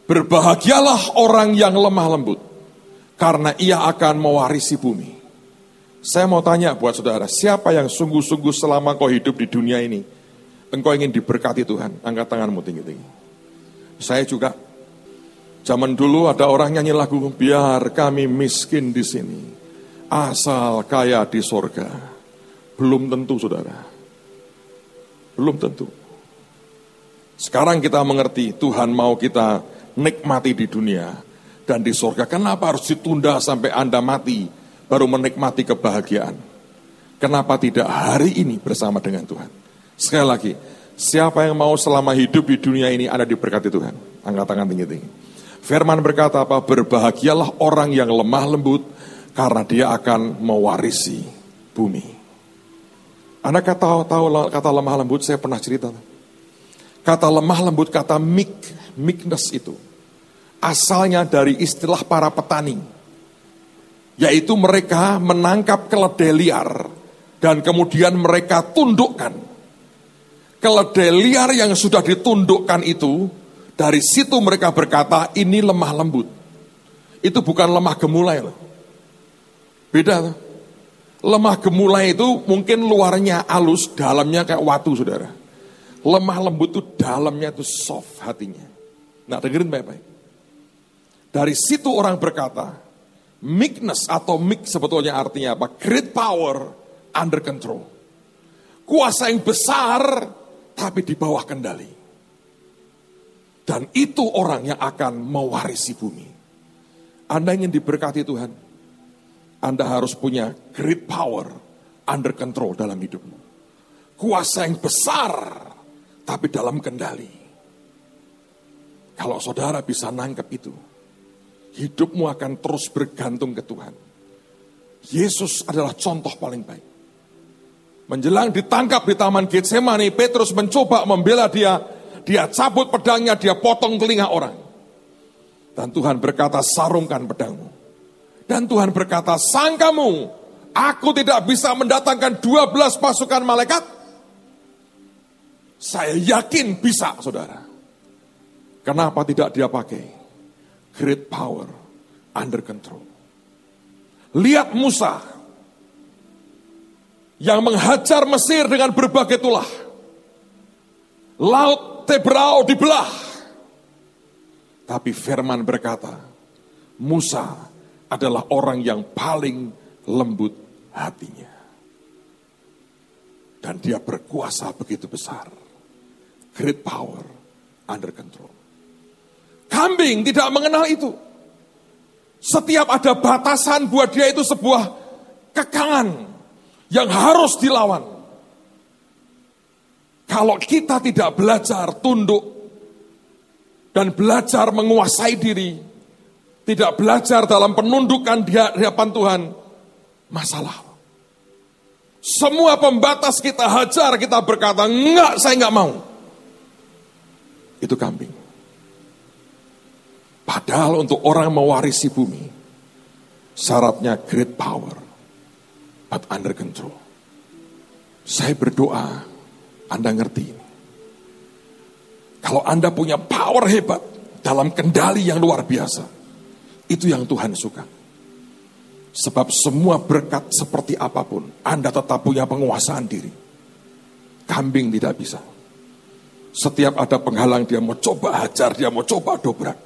berbahagialah orang yang lemah lembut, karena ia akan mewarisi bumi. Saya mau tanya buat saudara, siapa yang sungguh-sungguh selama kau hidup di dunia ini, engkau ingin diberkati Tuhan? Angkat tanganmu tinggi-tinggi. Saya juga, zaman dulu ada orang nyanyi lagu, biar kami miskin di sini, asal kaya di sorga. Belum tentu saudara, belum tentu. Sekarang kita mengerti Tuhan mau kita nikmati di dunia dan di surga. Kenapa harus ditunda sampai Anda mati baru menikmati kebahagiaan? Kenapa tidak hari ini bersama dengan Tuhan? Sekali lagi, siapa yang mau selama hidup di dunia ini Anda diberkati Tuhan? Angkat tangan tinggi-tinggi. Firman berkata apa? Berbahagialah orang yang lemah lembut, karena dia akan mewarisi bumi. Anda tahu kata lemah lembut, saya pernah cerita. Kata lemah lembut, kata meekness itu, asalnya dari istilah para petani. Yaitu mereka menangkap keledai liar, dan kemudian mereka tundukkan. Keledai liar yang sudah ditundukkan itu, dari situ mereka berkata, ini lemah lembut. Itu bukan lemah gemulai loh. Beda loh. Lemah gemulai itu mungkin luarnya halus, dalamnya kayak watu, saudara. Lemah lembut itu dalamnya itu soft hatinya. Nah, dengerin baik-baik. Dari situ orang berkata, meekness atau meek sebetulnya artinya apa? Great power under control. Kuasa yang besar tapi di bawah kendali. Dan itu orang yang akan mewarisi bumi. Anda ingin diberkati Tuhan, Anda harus punya great power under control dalam hidupmu. Kuasa yang besar tapi dalam kendali. Kalau saudara bisa nangkep itu, hidupmu akan terus bergantung ke Tuhan. Yesus adalah contoh paling baik. Menjelang ditangkap di Taman Getsemani, Petrus mencoba membela dia. Dia cabut pedangnya, dia potong telinga orang. Dan Tuhan berkata, sarungkan pedangmu. Dan Tuhan berkata, sangkamu, aku tidak bisa mendatangkan 12 pasukan malaikat? Saya yakin bisa, saudara. Kenapa tidak dia pakai? Great power under control. Lihat Musa yang menghajar Mesir dengan berbagai tulah. Laut Tebrau dibelah. Tapi firman berkata, Musa adalah orang yang paling lembut hatinya. Dan dia berkuasa begitu besar. Great power under control. Kambing tidak mengenal itu. Setiap ada batasan buat dia itu sebuah kekangan yang harus dilawan. Kalau kita tidak belajar tunduk dan belajar menguasai diri, tidak belajar dalam penundukan di hadapan Tuhan, masalah. Semua pembatas kita hajar, kita berkata, enggak, saya enggak mau. Itu kambing. Padahal untuk orang mewarisi bumi, syaratnya great power, but under control. Saya berdoa, Anda ngerti ini. Kalau Anda punya power hebat dalam kendali yang luar biasa, itu yang Tuhan suka. Sebab semua berkat seperti apapun, Anda tetap punya penguasaan diri. Kambing tidak bisa. Setiap ada penghalang, dia mau coba hajar, dia mau coba dobrak.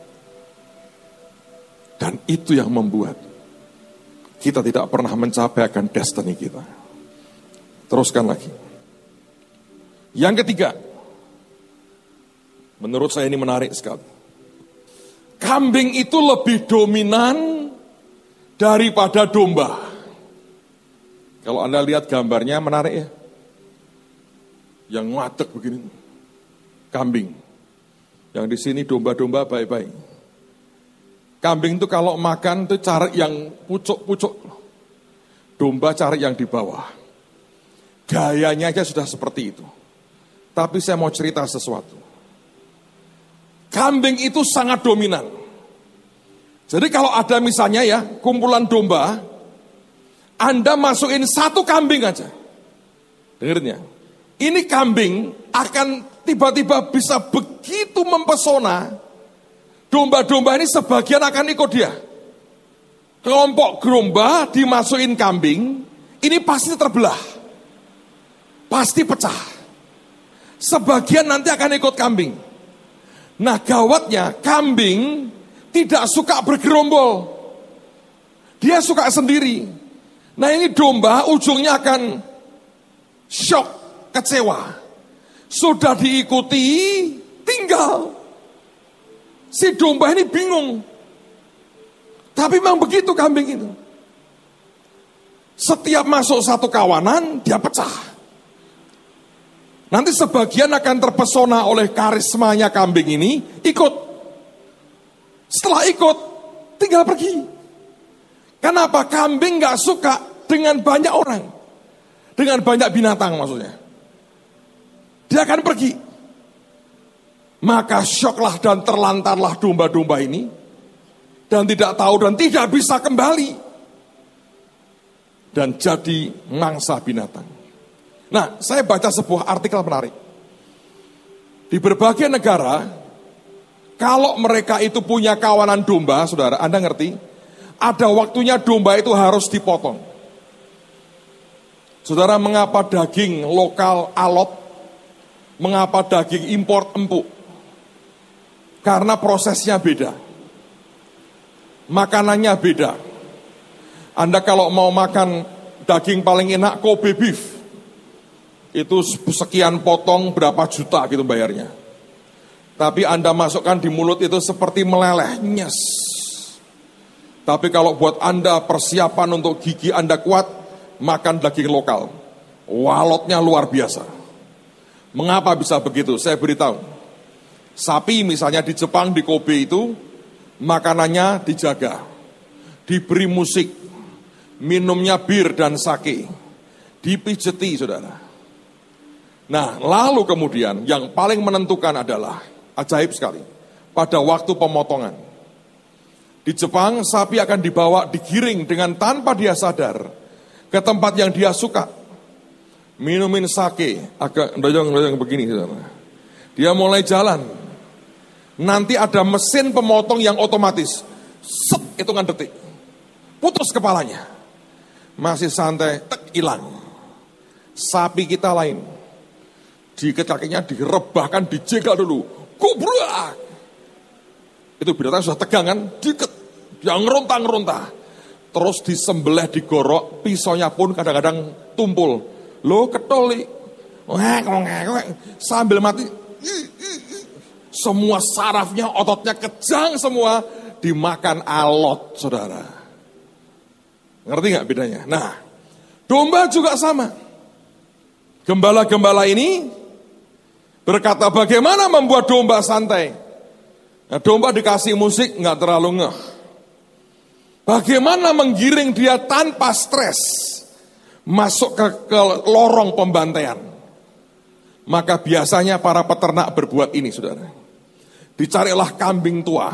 Dan itu yang membuat kita tidak pernah mencapai akan destiny kita. Teruskan lagi. Yang ketiga, menurut saya ini menarik sekali. Kambing itu lebih dominan daripada domba. Kalau Anda lihat gambarnya menarik ya. Yang ngadeg begini. Kambing. Yang di sini domba-domba baik-baik. Kambing itu kalau makan itu cari yang pucuk-pucuk. Domba cari yang di bawah. Gayanya aja sudah seperti itu. Tapi saya mau cerita sesuatu. Kambing itu sangat dominan. Jadi kalau ada misalnya ya, kumpulan domba, Anda masukin satu kambing aja. Dengerin ya. Ini kambing akan tiba-tiba bisa begitu mempesona. Domba-domba ini sebagian akan ikut dia. Kelompok domba dimasukin kambing, ini pasti terbelah. Pasti pecah. Sebagian nanti akan ikut kambing. Nah gawatnya, kambing tidak suka bergerombol. Dia suka sendiri. Nah ini domba ujungnya akan shock, kecewa. Sudah diikuti, tinggal. Si domba ini bingung. Tapi memang begitu kambing itu. Setiap masuk satu kawanan, dia pecah. Nanti sebagian akan terpesona oleh karismanya kambing ini, ikut. Setelah ikut, tinggal pergi. Kenapa? Kambing gak suka dengan banyak orang. Dengan banyak binatang maksudnya. Dia akan pergi. Maka syoklah dan terlantarlah domba-domba ini. Dan tidak tahu dan tidak bisa kembali. Dan jadi mangsa binatang. Nah, saya baca sebuah artikel menarik. Di berbagai negara, kalau mereka itu punya kawanan domba, saudara, Anda ngerti? Ada waktunya domba itu harus dipotong. Saudara, mengapa daging lokal alot? Mengapa daging impor empuk? Karena prosesnya beda. Makanannya beda. Anda kalau mau makan daging paling enak Kobe beef, itu sekian potong berapa juta gitu bayarnya. Tapi Anda masukkan di mulut itu seperti meleleh, nyes. Tapi kalau buat Anda persiapan untuk gigi Anda kuat, makan daging lokal. Walotnya luar biasa. Mengapa bisa begitu? Saya beritahu. Sapi misalnya di Jepang, di Kobe itu, makanannya dijaga. Diberi musik, minumnya bir dan sake. Dipijeti, saudara. Nah, lalu kemudian yang paling menentukan adalah, ajaib sekali, pada waktu pemotongan. Di Jepang, sapi akan dibawa, digiring dengan tanpa dia sadar ke tempat yang dia suka. Minumin sake, agak doyong-doyong begini, saudara. Dia mulai jalan. Nanti ada mesin pemotong yang otomatis. Set, hitungan detik. Putus kepalanya. Masih santai, tek, hilang. Sapi kita lain. Diikat kakinya, direbahkan, dijegal dulu. Kubrak. Itu binatang sudah tegang kan, diikat. Dia ngeronta-ngeronta. Terus disembelih, digorok, pisaunya pun kadang-kadang tumpul. Loh, ketoli. Sambil mati. Semua sarafnya, ototnya kejang semua. Dimakan alot, saudara. Ngerti gak bedanya? Nah, domba juga sama. Gembala-gembala ini berkata bagaimana membuat domba santai. Nah, domba dikasih musik gak terlalu ngeh. Bagaimana menggiring dia tanpa stres masuk ke lorong pembantaian. Maka biasanya para peternak berbuat ini, saudara. Dicarilah kambing tua,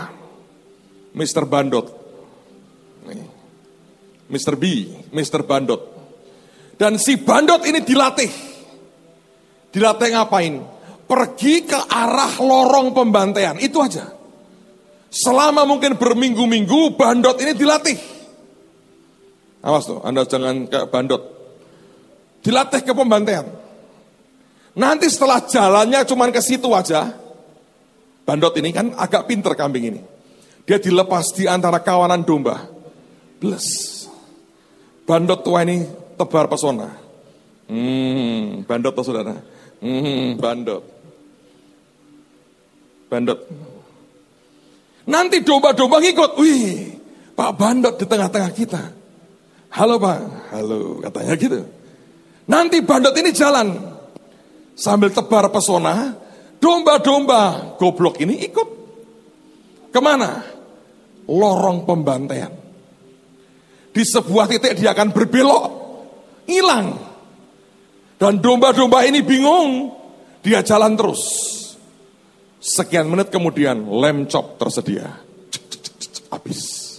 Mr. Bandot, Mr. B, Mr. Bandot. Dan si Bandot ini dilatih. Dilatih ngapain? Pergi ke arah lorong pembantaian, itu aja. Selama mungkin berminggu-minggu Bandot ini dilatih. Awas tuh, Anda jangan kayak Bandot. Dilatih ke pembantaian. Nanti setelah jalannya cuman ke situ aja, Bandot ini kan agak pinter kambing ini. Dia dilepas di antara kawanan domba. Bles. Bandot tua ini tebar pesona. Bandot tuh saudara. Bandot. Bandot. Nanti domba-domba ngikut. Wih, Pak Bandot di tengah-tengah kita. Halo Pak, halo katanya gitu. Nanti Bandot ini jalan. Sambil tebar pesona, domba-domba goblok ini ikut. Kemana? Lorong pembantaian. Di sebuah titik dia akan berbelok, hilang. Dan domba-domba ini bingung, dia jalan terus. Sekian menit kemudian lem chop tersedia. Habis.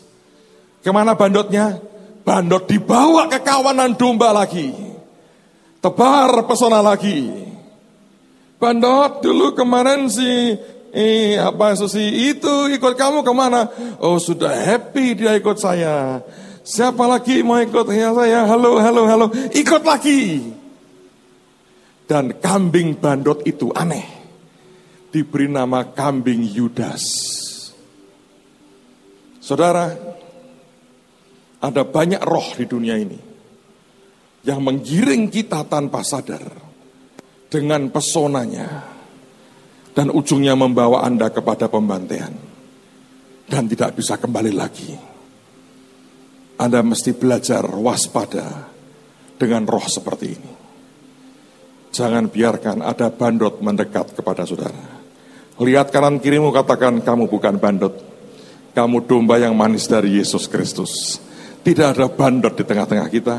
Kemana bandotnya? Bandot dibawa ke kawanan domba lagi. Tebar pesona lagi. Bandot dulu kemarin Susi itu ikut kamu kemana? Oh sudah happy dia ikut saya. Siapa lagi mau ikut ya saya? Halo. Ikut lagi. Dan kambing Bandot itu aneh. Diberi nama kambing Yudas. Saudara, ada banyak roh di dunia ini yang menggiring kita tanpa sadar dengan pesonanya dan ujungnya membawa Anda kepada pembantaian. dan tidak bisa kembali lagi. Anda mesti belajar waspada dengan roh seperti ini. Jangan biarkan ada bandot mendekat kepada saudara. Lihat kanan kirimu, katakan, kamu bukan bandot. Kamu domba yang manis dari Yesus Kristus. Tidak ada bandot di tengah-tengah kita.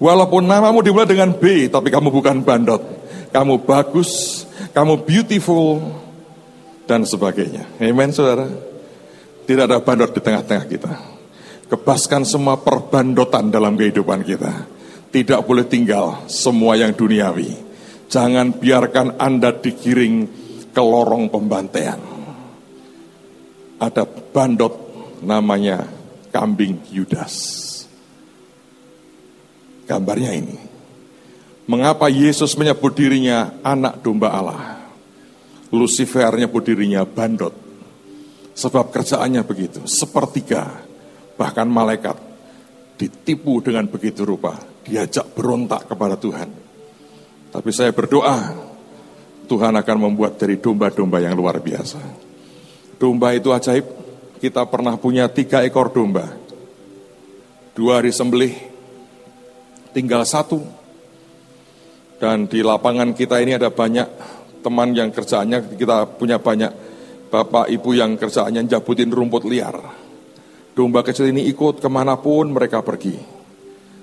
Walaupun namamu dimulai dengan B, tapi kamu bukan bandot. Kamu bagus, kamu beautiful, dan sebagainya. Amen, saudara. Tidak ada bandot di tengah-tengah kita. Kebaskan semua perbandotan dalam kehidupan kita. Tidak boleh tinggal semua yang duniawi. Jangan biarkan Anda digiring ke lorong pembantaian. Ada bandot namanya kambing Yudas. Gambarnya ini. Mengapa Yesus menyebut dirinya anak domba Allah? Lucifer nyebut dirinya bandot. Sebab kerjaannya begitu, sepertiga, bahkan malaikat ditipu dengan begitu rupa, diajak berontak kepada Tuhan. Tapi saya berdoa, Tuhan akan membuat dari domba-domba yang luar biasa. Domba itu ajaib. Kita pernah punya 3 ekor domba. 2 disembelih, tinggal 1. Dan di lapangan kita ini ada banyak teman yang kerjaannya, kita punya banyak bapak ibu yang kerjaannya jabutin rumput liar. Domba kecil ini ikut kemanapun mereka pergi.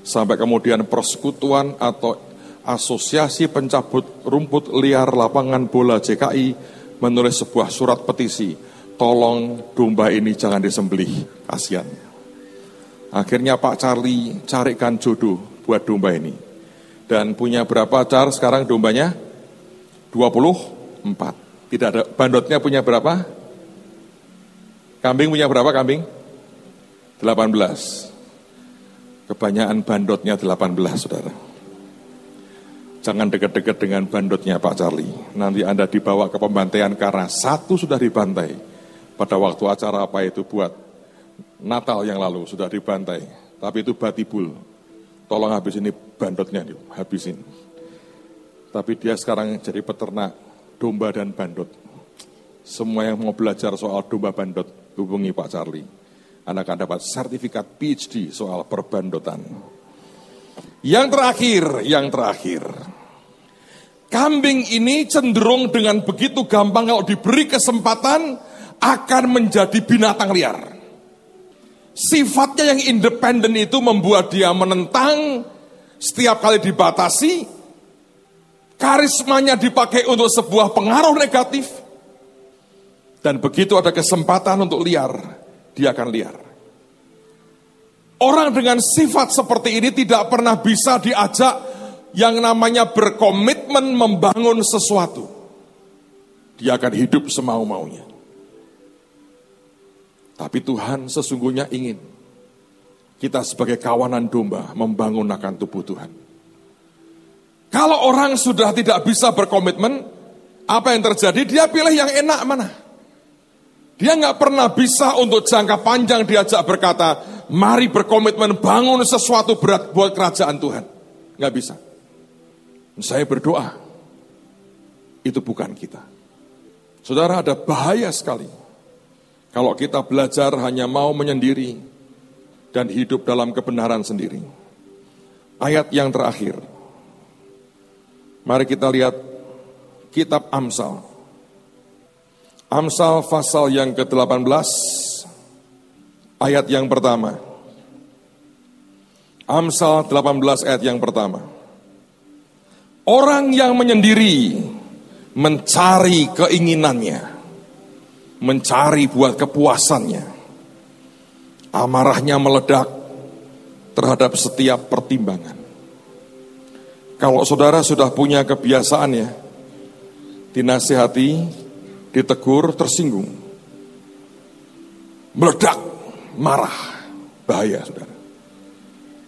Sampai kemudian persekutuan atau asosiasi pencabut rumput liar lapangan bola JKI menulis sebuah surat petisi. Tolong domba ini jangan disembelih, kasihan. Akhirnya Pak Charlie carikan jodoh buat domba ini. Dan punya berapa car sekarang dombanya? 24. Tidak ada, bandotnya punya berapa? Kambing punya berapa kambing? 18. Kebanyakan bandotnya 18, saudara. Jangan dekat-dekat dengan bandotnya Pak Charlie. Nanti Anda dibawa ke pembantaian karena 1 sudah dibantai. Pada waktu acara apa itu buat Natal yang lalu sudah dibantai. Tapi itu batibul. Tolong habisin ini bandotnya, habisin. Tapi dia sekarang jadi peternak domba dan bandot. Semua yang mau belajar soal domba bandot, hubungi Pak Charlie. Anda akan dapat sertifikat PhD soal perbandotan. Yang terakhir. Kambing ini cenderung dengan begitu gampang kalau diberi kesempatan akan menjadi binatang liar. Sifatnya yang independen itu membuat dia menentang, setiap kali dibatasi, karismanya dipakai untuk sebuah pengaruh negatif, dan begitu ada kesempatan untuk liar, dia akan liar. Orang dengan sifat seperti ini tidak pernah bisa diajak yang namanya berkomitmen membangun sesuatu. Dia akan hidup semau-maunya. Tapi Tuhan sesungguhnya ingin kita sebagai kawanan domba membangun akan tubuh Tuhan. Kalau orang sudah tidak bisa berkomitmen, apa yang terjadi? Dia pilih yang enak mana? Dia nggak pernah bisa untuk jangka panjang diajak berkata, mari berkomitmen bangun sesuatu berat buat kerajaan Tuhan. Nggak bisa. Saya berdoa, itu bukan kita. Saudara, ada bahaya sekali kalau kita belajar hanya mau menyendiri dan hidup dalam kebenaran sendiri. Ayat yang terakhir. Mari kita lihat kitab Amsal. Amsal pasal yang ke-18, ayat yang pertama. Amsal 18 ayat yang pertama. Orang yang menyendiri mencari keinginannya, mencari buat kepuasannya. Amarahnya meledak terhadap setiap pertimbangan. Kalau saudara sudah punya kebiasaan ya, dinasihati, ditegur, tersinggung, meledak, marah, bahaya saudara.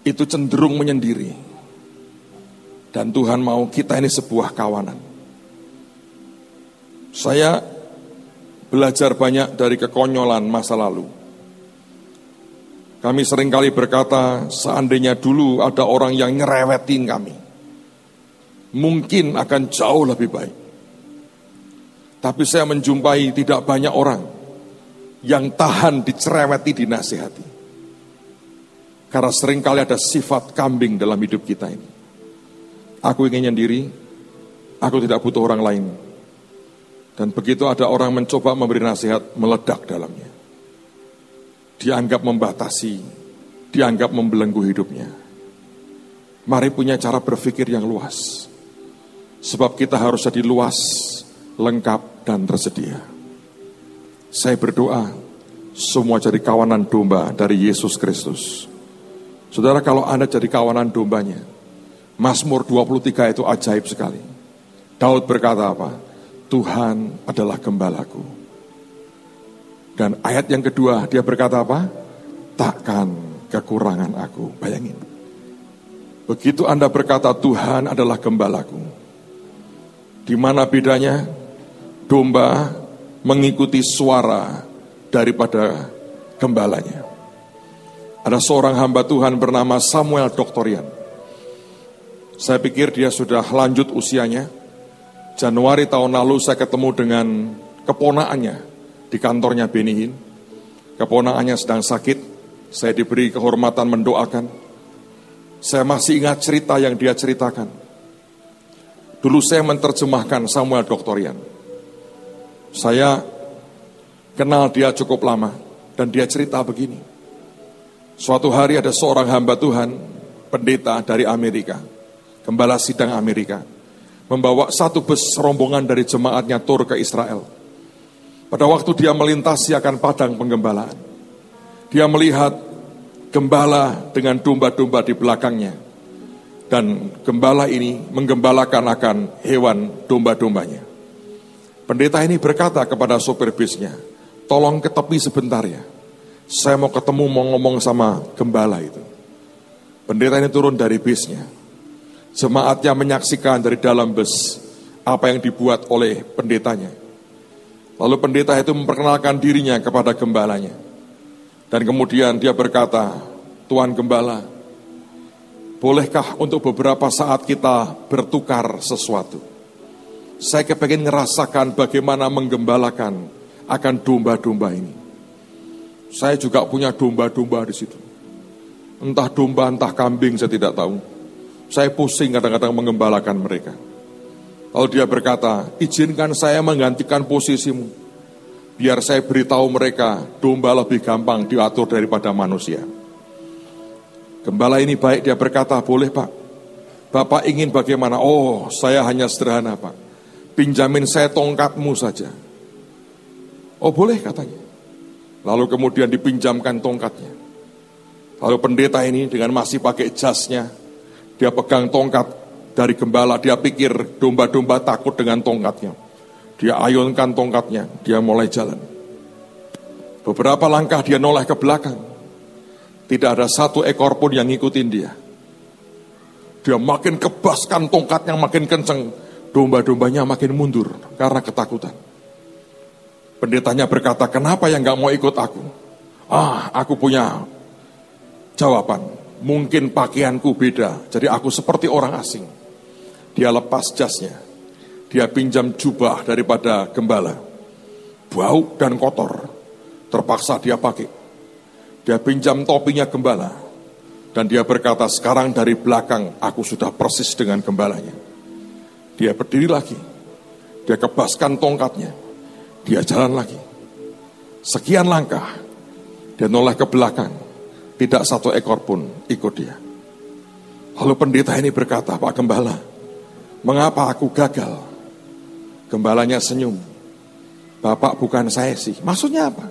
Itu cenderung menyendiri. Dan Tuhan mau kita ini sebuah kawanan. Saya belajar banyak dari kekonyolan masa lalu. Kami seringkali berkata, seandainya dulu ada orang yang nyerewetin kami, mungkin akan jauh lebih baik. Tapi saya menjumpai tidak banyak orang yang tahan dicereweti, dinasihati. Karena seringkali ada sifat kambing dalam hidup kita ini. Aku ingin sendiri, aku tidak butuh orang lain. Dan begitu ada orang mencoba memberi nasihat, meledak dalamnya. Dianggap membatasi, dianggap membelenggu hidupnya. Mari punya cara berpikir yang luas. Sebab kita harus jadi luas, lengkap, dan tersedia. Saya berdoa, semua jadi kawanan domba dari Yesus Kristus. Saudara, kalau Anda jadi kawanan dombanya, Mazmur 23 itu ajaib sekali. Daud berkata apa? Tuhan adalah gembalaku. Dan ayat yang kedua, dia berkata apa? Takkan kekurangan aku. Bayangin. Begitu Anda berkata Tuhan adalah gembalaku. Di mana bedanya? Domba mengikuti suara daripada gembalanya. Ada seorang hamba Tuhan bernama Samuel Doktorian. Saya pikir dia sudah lanjut usianya. Januari tahun lalu saya ketemu dengan keponakannya di kantornya Benny Hinn. Keponakannya sedang sakit. Saya diberi kehormatan mendoakan. Saya masih ingat cerita yang dia ceritakan. Dulu saya menerjemahkan Samuel Doktorian. Saya kenal dia cukup lama dan dia cerita begini. Suatu hari ada seorang hamba Tuhan, pendeta dari Amerika, gembala sidang Amerika, membawa satu bus rombongan dari jemaatnya tur ke Israel. Pada waktu dia melintasi akan padang penggembalaan, dia melihat gembala dengan domba-domba di belakangnya. Dan gembala ini menggembalakan akan hewan domba-dombanya. Pendeta ini berkata kepada sopir bisnya, tolong ke tepi sebentar ya. Saya mau ketemu, mau ngomong sama gembala itu. Pendeta ini turun dari bisnya. Jemaatnya menyaksikan dari dalam bus apa yang dibuat oleh pendetanya. Lalu pendeta itu memperkenalkan dirinya kepada gembalanya. Dan kemudian dia berkata, Tuan Gembala, bolehkah untuk beberapa saat kita bertukar sesuatu? Saya kepengen ngerasakan bagaimana menggembalakan akan domba-domba ini. Saya juga punya domba-domba di situ. Entah domba, entah kambing, saya tidak tahu. Saya pusing kadang-kadang menggembalakan mereka. Lalu dia berkata, izinkan saya menggantikan posisimu. Biar saya beritahu mereka, domba lebih gampang diatur daripada manusia. Gembala ini baik, dia berkata, boleh Pak. Bapak ingin bagaimana? Oh, saya hanya sederhana Pak. Pinjamin saya tongkatmu saja. Oh boleh katanya. Lalu kemudian dipinjamkan tongkatnya. Lalu pendeta ini dengan masih pakai jasnya, dia pegang tongkat dari gembala. Dia pikir domba-domba takut dengan tongkatnya. Dia ayunkan tongkatnya, dia mulai jalan. Beberapa langkah dia noleh ke belakang. Tidak ada satu ekor pun yang ngikutin dia. Dia makin kebaskan tongkatnya, makin kenceng. Domba-dombanya makin mundur karena ketakutan. Pendetanya berkata, kenapa yang gak mau ikut aku? Aku punya jawaban. Mungkin pakaianku beda, jadi aku seperti orang asing. Dia lepas jasnya. Dia pinjam jubah daripada gembala. Bau dan kotor. Terpaksa dia pakai. Dia pinjam topinya gembala. Dan dia berkata, sekarang dari belakang aku sudah persis dengan gembalanya. Dia berdiri lagi. Dia kebaskan tongkatnya. Dia jalan lagi. Sekian langkah. Dia noleh ke belakang. Tidak satu ekor pun ikut dia. Lalu pendeta ini berkata, Pak Gembala, mengapa aku gagal? Gembalanya senyum. Bapak bukan saya sih. Maksudnya apa?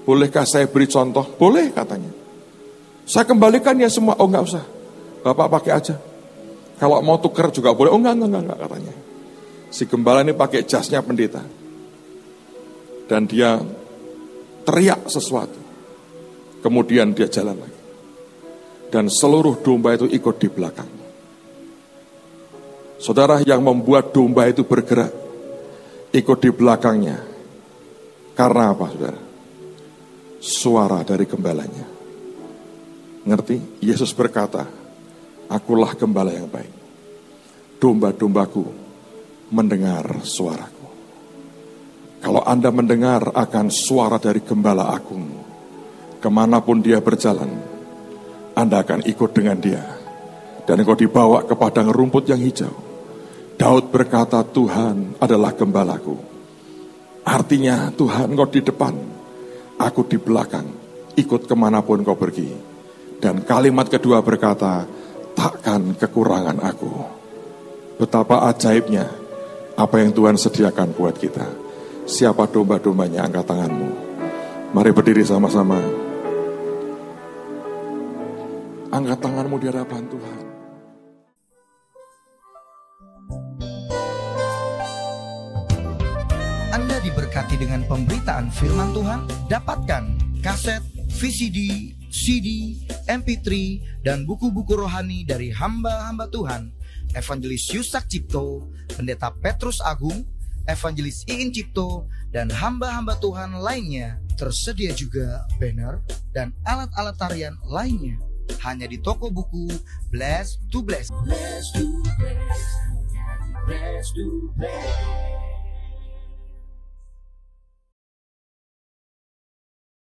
Bolehkah saya beri contoh? Boleh katanya. Saya kembalikan ya semua. Oh enggak usah. Bapak pakai aja. Kalau mau tuker juga boleh. Oh enggak katanya. Si gembala ini pakai jasnya pendeta. Dan dia teriak sesuatu. Kemudian dia jalan lagi. Dan seluruh domba itu ikut di belakang. Saudara, yang membuat domba itu bergerak, ikut di belakangnya. Karena apa, saudara? Suara dari gembalanya. Ngerti? Yesus berkata, akulah gembala yang baik. Domba-dombaku mendengar suaraku. Kalau Anda mendengar akan suara dari Gembala Agung, kemanapun dia berjalan, Anda akan ikut dengan dia. Dan engkau dibawa ke padang rumput yang hijau. Daud berkata, Tuhan adalah gembalaku. Artinya, Tuhan engkau di depan, aku di belakang, ikut kemanapun kau pergi. Dan kalimat kedua berkata, takkan kekurangan aku. Betapa ajaibnya apa yang Tuhan sediakan buat kita. Siapa domba-dombanya, angkat tanganmu. Mari berdiri sama-sama. Angkat tanganmu di hadapan Tuhan. Anda diberkati dengan pemberitaan firman Tuhan. Dapatkan kaset, VCD, CD, MP3, dan buku-buku rohani dari hamba-hamba Tuhan, Evangelis Yusak Cipto, Pendeta Petrus Agung, Evangelis Iin Cipto, dan hamba-hamba Tuhan lainnya. Tersedia juga banner dan alat-alat tarian lainnya. Hanya di toko buku Bless to Bless. Bless to Bless. Bless to Bless.